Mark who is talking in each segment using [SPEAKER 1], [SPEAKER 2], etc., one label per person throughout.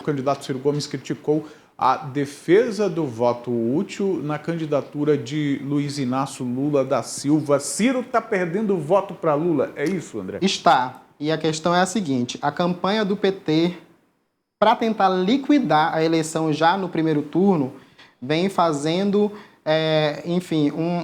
[SPEAKER 1] candidato Ciro Gomes criticou a defesa do voto útil na candidatura de Luiz Inácio Lula da Silva. Ciro está perdendo voto para Lula, é isso, André?
[SPEAKER 2] Está. E a questão é a seguinte, a campanha do PT, para tentar liquidar a eleição já no primeiro turno, vem fazendo,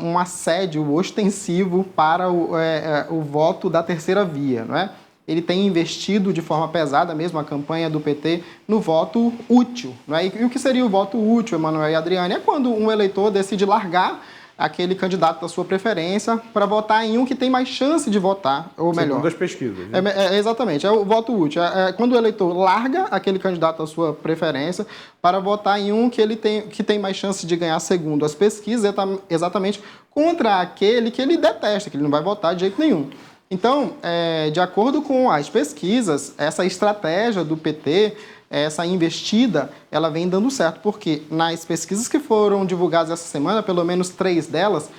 [SPEAKER 2] um assédio ostensivo para o voto da terceira via, não é? Ele tem investido de forma pesada mesmo a campanha do PT no voto útil, não é? E o que seria o voto útil, Emanuel e Adriane? É quando um eleitor decide largar aquele candidato da sua preferência para votar em um que tem mais chance de votar, ou melhor.
[SPEAKER 1] Segundo as pesquisas.
[SPEAKER 2] Exatamente, é o voto útil. É quando o eleitor larga aquele candidato da sua preferência para votar em um que tem mais chance de ganhar, segundo as pesquisas, exatamente contra aquele que ele detesta, que ele não vai votar de jeito nenhum. Então, de acordo com as pesquisas, essa estratégia do PT, essa investida, ela vem dando certo, porque nas pesquisas que foram divulgadas essa semana, pelo menos 3 delas,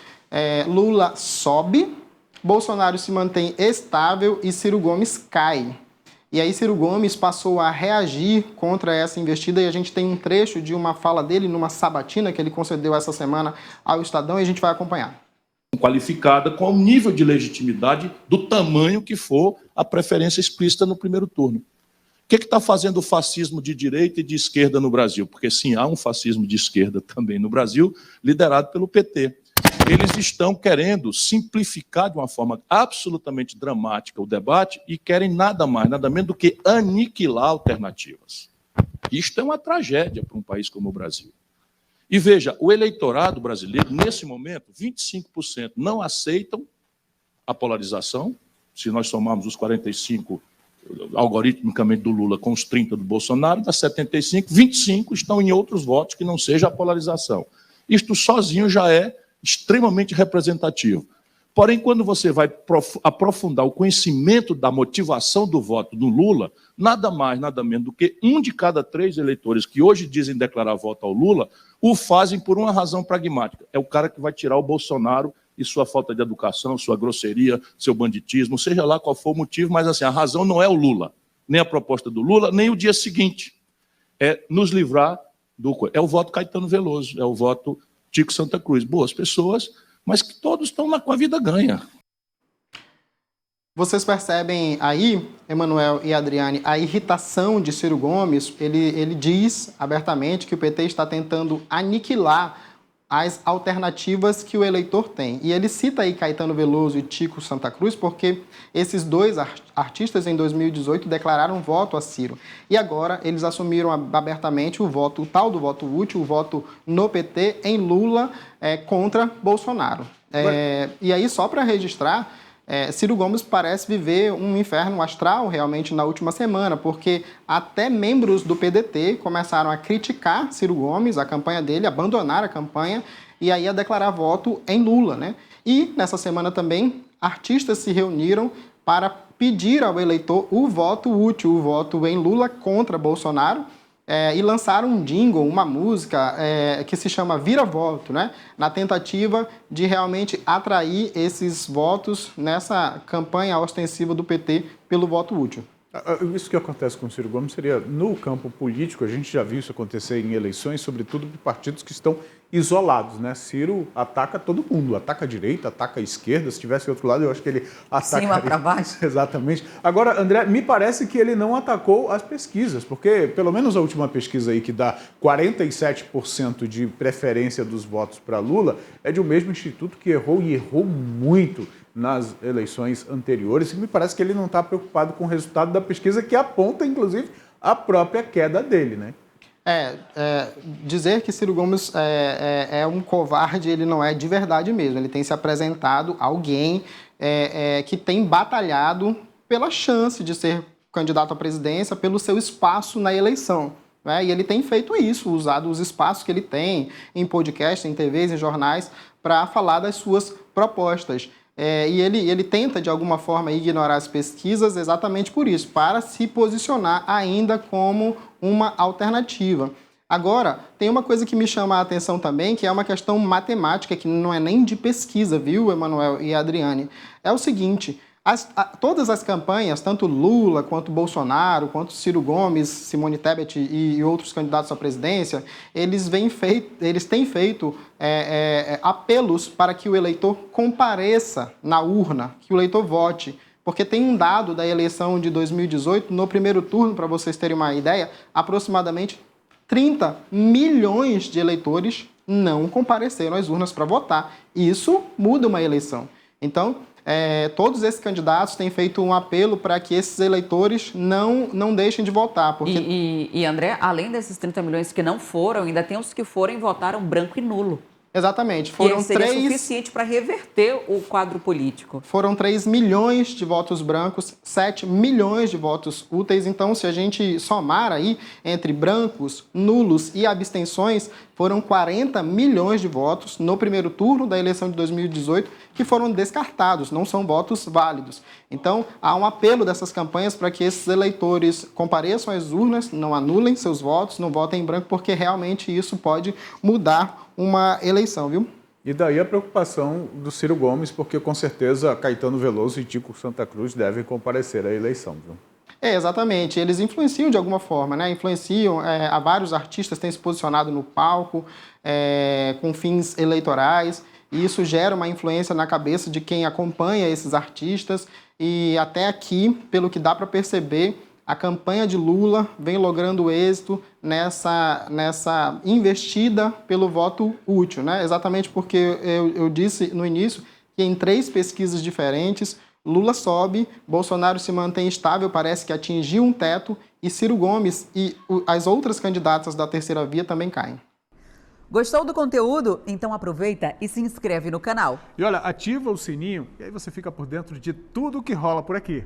[SPEAKER 2] Lula sobe, Bolsonaro se mantém estável e Ciro Gomes cai. E aí Ciro Gomes passou a reagir contra essa investida e a gente tem um trecho de uma fala dele numa sabatina que ele concedeu essa semana ao Estadão e a gente vai acompanhar.
[SPEAKER 3] Qualificada com o nível de legitimidade do tamanho que for a preferência explícita no primeiro turno. O que está fazendo o fascismo de direita e de esquerda no Brasil? Porque, sim, há um fascismo de esquerda também no Brasil, liderado pelo PT. Eles estão querendo simplificar de uma forma absolutamente dramática o debate e querem nada mais, nada menos do que aniquilar alternativas. Isto é uma tragédia para um país como o Brasil. E veja, o eleitorado brasileiro, nesse momento, 25% não aceitam a polarização. Se nós somarmos os 45 algoritmicamente do Lula com os 30 do Bolsonaro, dá 75, 25 estão em outros votos que não seja a polarização. Isto sozinho já é extremamente representativo. Porém, quando você vai aprofundar o conhecimento da motivação do voto do Lula, nada mais, nada menos do que 1 de cada 3 eleitores que hoje dizem declarar voto ao Lula, o fazem por uma razão pragmática. É o cara que vai tirar o Bolsonaro e sua falta de educação, sua grosseria, seu banditismo, seja lá qual for o motivo, mas assim, a razão não é o Lula, nem a proposta do Lula, nem o dia seguinte. É nos livrar do... É o voto Caetano Veloso, é o voto Tico Santa Cruz. Boas pessoas, mas que todos estão com a vida ganha.
[SPEAKER 2] Vocês percebem aí, Emanuel e Adriane, a irritação de Ciro Gomes? Ele diz abertamente que o PT está tentando aniquilar as alternativas que o eleitor tem. E ele cita aí Caetano Veloso e Tico Santa Cruz porque esses dois artistas em 2018 declararam voto a Ciro. E agora eles assumiram abertamente o tal do voto útil, o voto no PT em Lula contra Bolsonaro. E aí, só para registrar, Ciro Gomes parece viver um inferno astral realmente na última semana, porque até membros do PDT começaram a criticar Ciro Gomes, a campanha dele, abandonar a campanha e aí a declarar voto em Lula, né? E nessa semana também artistas se reuniram para pedir ao eleitor o voto útil, o voto em Lula contra Bolsonaro. E lançaram um jingle, uma música que se chama Vira Voto, né? Na tentativa de realmente atrair esses votos nessa campanha ostensiva do PT pelo voto útil.
[SPEAKER 1] Isso que acontece com o Ciro Gomes seria, no campo político, a gente já viu isso acontecer em eleições, sobretudo de partidos que estão isolados, né? Ciro ataca todo mundo, ataca a direita, ataca a esquerda, se tivesse outro lado eu acho que ele atacaria.
[SPEAKER 4] Cima para baixo.
[SPEAKER 1] Exatamente. Agora, André, me parece que ele não atacou as pesquisas, porque pelo menos a última pesquisa aí que dá 47% de preferência dos votos para Lula é de um mesmo instituto que errou e errou muito nas eleições anteriores, e me parece que ele não está preocupado com o resultado da pesquisa que aponta, inclusive, a própria queda dele, né?
[SPEAKER 2] Dizer que Ciro Gomes é um covarde, ele não é de verdade mesmo. Ele tem se apresentado alguém que tem batalhado pela chance de ser candidato à presidência, pelo seu espaço na eleição. E ele tem feito isso, usado os espaços que ele tem em podcasts, em TVs, em jornais, para falar das suas propostas. E ele tenta, de alguma forma, ignorar as pesquisas exatamente por isso, para se posicionar ainda como uma alternativa. Agora, tem uma coisa que me chama a atenção também, que é uma questão matemática, que não é nem de pesquisa, viu, Emanuel e Adriane? É o seguinte, Todas as campanhas, tanto Lula, quanto Bolsonaro, quanto Ciro Gomes, Simone Tebet e outros candidatos à presidência, eles têm feito apelos para que o eleitor compareça na urna, que o eleitor vote. Porque tem um dado da eleição de 2018, no primeiro turno, para vocês terem uma ideia, aproximadamente 30 milhões de eleitores não compareceram às urnas para votar. E isso muda uma eleição. Então, todos esses candidatos têm feito um apelo para que esses eleitores não deixem de votar. Porque...
[SPEAKER 4] E André, além desses 30 milhões que não foram, ainda tem os que foram e votaram branco e nulo.
[SPEAKER 2] Exatamente. Foram
[SPEAKER 4] seria suficiente para reverter o quadro político.
[SPEAKER 2] Foram 3 milhões de votos brancos, 7 milhões de votos úteis. Então, se a gente somar aí entre brancos, nulos e abstenções, foram 40 milhões de votos no primeiro turno da eleição de 2018 que foram descartados, não são votos válidos. Então, há um apelo dessas campanhas para que esses eleitores compareçam às urnas, não anulem seus votos, não votem em branco, porque realmente isso pode mudar uma eleição, viu?
[SPEAKER 1] E daí a preocupação do Ciro Gomes, porque com certeza Caetano Veloso e Tico Santa Cruz devem comparecer à eleição, viu?
[SPEAKER 2] Exatamente. Eles influenciam de alguma forma, né? Influenciam, há vários artistas têm se posicionado no palco com fins eleitorais, e isso gera uma influência na cabeça de quem acompanha esses artistas, e até aqui, pelo que dá para perceber, a campanha de Lula vem logrando êxito nessa investida pelo voto útil, né? Exatamente porque eu disse no início que em 3 pesquisas diferentes, Lula sobe, Bolsonaro se mantém estável, parece que atingiu um teto, e Ciro Gomes e as outras candidatas da terceira via também caem.
[SPEAKER 5] Gostou do conteúdo? Então aproveita e se inscreve no canal.
[SPEAKER 1] E olha, ativa o sininho e aí você fica por dentro de tudo que rola por aqui.